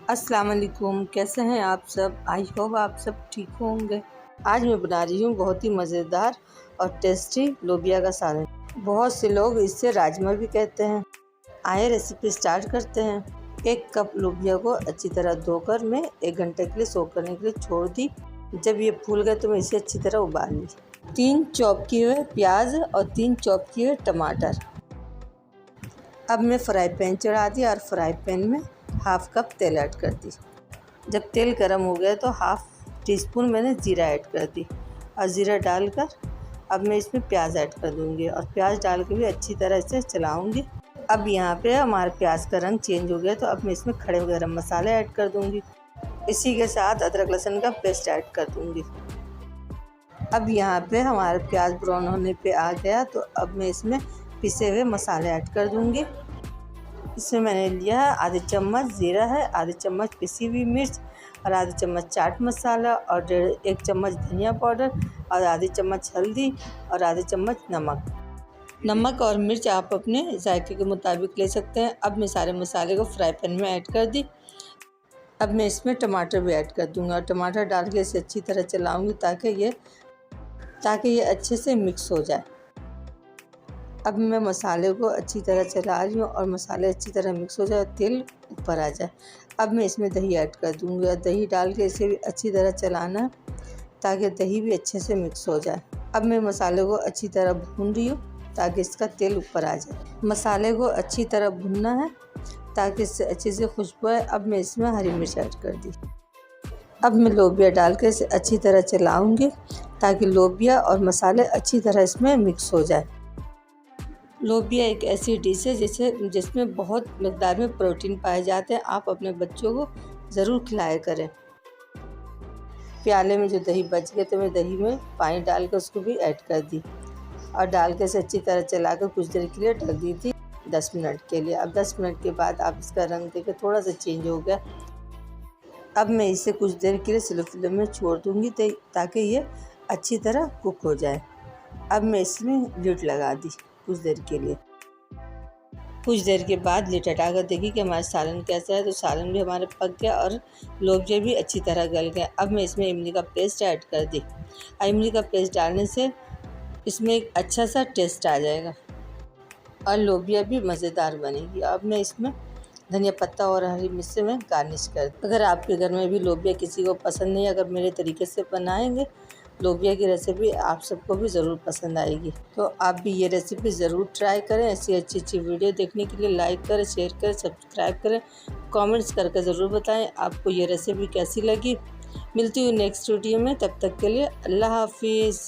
अस्सलाम वालेकुम, कैसे हैं आप सब। आई होप आप सब ठीक होंगे। आज मैं बना रही हूँ बहुत ही मज़ेदार और टेस्टी लोबिया का सालन। बहुत से लोग इससे राजमा भी कहते हैं। आइए रेसिपी स्टार्ट करते हैं। 1 कप लोबिया को अच्छी तरह धोकर मैं 1 घंटे के लिए सोक करने के लिए छोड़ दी। जब ये फूल गए तो मैं इसे अच्छी तरह उबाल ली। 3 चॉप किए हुए प्याज और 3 चॉप किए हुए टमाटर। अब मैं फ्राई पैन चढ़ा दी और फ्राई पैन में हाफ कप तेल ऐड कर दी। जब तेल गर्म हो गया तो हाफ टी स्पून मैंने ज़ीरा ऐड कर दी और ज़ीरा डालकर अब मैं इसमें प्याज ऐड कर दूंगी और प्याज डाल के भी अच्छी तरह से चलाऊंगी। अब यहाँ पे हमारे प्याज का रंग चेंज हो गया तो अब मैं इसमें खड़े गरम मसाले ऐड कर दूंगी। इसी के साथ अदरक लहसुन का पेस्ट ऐड कर दूंगी। अब यहाँ पे हमारा प्याज ब्राउन होने पे आ गया तो अब मैं इसमें पिसे हुए मसाले ऐड कर दूंगी। इसमें मैंने लिया है आधे चम्मच ज़ीरा है, आधे चम्मच पिसी हुई मिर्च और आधे चम्मच चाट मसाला और 1 चम्मच धनिया पाउडर और आधे चम्मच हल्दी और आधे चम्मच नमक और मिर्च आप अपने जायके के मुताबिक ले सकते हैं। अब मैं सारे मसाले को फ्राई पैन में ऐड कर दी। अब मैं इसमें टमाटर भी ऐड कर दूंगा और टमाटर डाल के इसे अच्छी तरह चलाऊंगी ताकि ये अच्छे से मिक्स हो जाए। अब मैं मसाले को अच्छी तरह चला रही हूँ और मसाले अच्छी तरह मिक्स हो जाए, तेल ऊपर आ जाए। अब मैं इसमें दही ऐड कर दूँगी और दही डाल के इसे भी अच्छी तरह चलाना ताकि दही भी अच्छे से मिक्स हो जाए। अब मैं मसाले को अच्छी तरह भून रही हूँ ताकि इसका तेल ऊपर आ जाए। मसाले को अच्छी तरह भूनना है ताकि इससे अच्छे से खुशबू आए। अब मैं इसमें हरी मिर्च ऐड कर दी। अब मैं लोबिया डाल के इसे अच्छी तरह चलाऊँगी ताकि लोबिया और मसाले अच्छी तरह इसमें मिक्स हो जाए। लोबिया एक ऐसी डिश है जिसमें बहुत मकदार में प्रोटीन पाए जाते हैं। आप अपने बच्चों को ज़रूर खिलाया करें। प्याले में जो दही बच गए तो मैं दही में पानी डाल कर उसको भी ऐड कर दी और डाल के इसे अच्छी तरह चलाकर कुछ देर के लिए ढक दी थी 10 मिनट के लिए। अब 10 मिनट के बाद आप इसका रंग देखें थोड़ा सा चेंज हो गया। अब मैं इसे कुछ देर के लिए स्लो फ्लेम में छोड़ दूँगी ताकि ये अच्छी तरह कुक हो जाए। अब मैं इसमें लिड लगा दी कुछ देर के लिए। कुछ देर के बाद लिड हटाकर देखी कि हमारा सालन कैसा है तो सालन भी हमारा पक गया और लोबिया भी अच्छी तरह गल गया। अब मैं इसमें इमली का पेस्ट ऐड कर दी। इमली का पेस्ट डालने से इसमें एक अच्छा सा टेस्ट आ जाएगा और लोबिया भी मज़ेदार बनेगी। अब मैं इसमें धनिया पत्ता और हरी मिर्च से मैं गार्निश कर दी। अगर आपके घर में भी लोबिया किसी को पसंद नहीं, अगर मेरे तरीके से बनाएंगे लोबिया की रेसिपी आप सबको भी ज़रूर पसंद आएगी। तो आप भी ये रेसिपी ज़रूर ट्राई करें। ऐसी अच्छी वीडियो देखने के लिए लाइक करें, शेयर करें, सब्सक्राइब करें, कमेंट्स करके ज़रूर बताएं आपको ये रेसिपी कैसी लगी। मिलती हूँ नेक्स्ट वीडियो में, तब तक के लिए अल्लाह हाफिज़।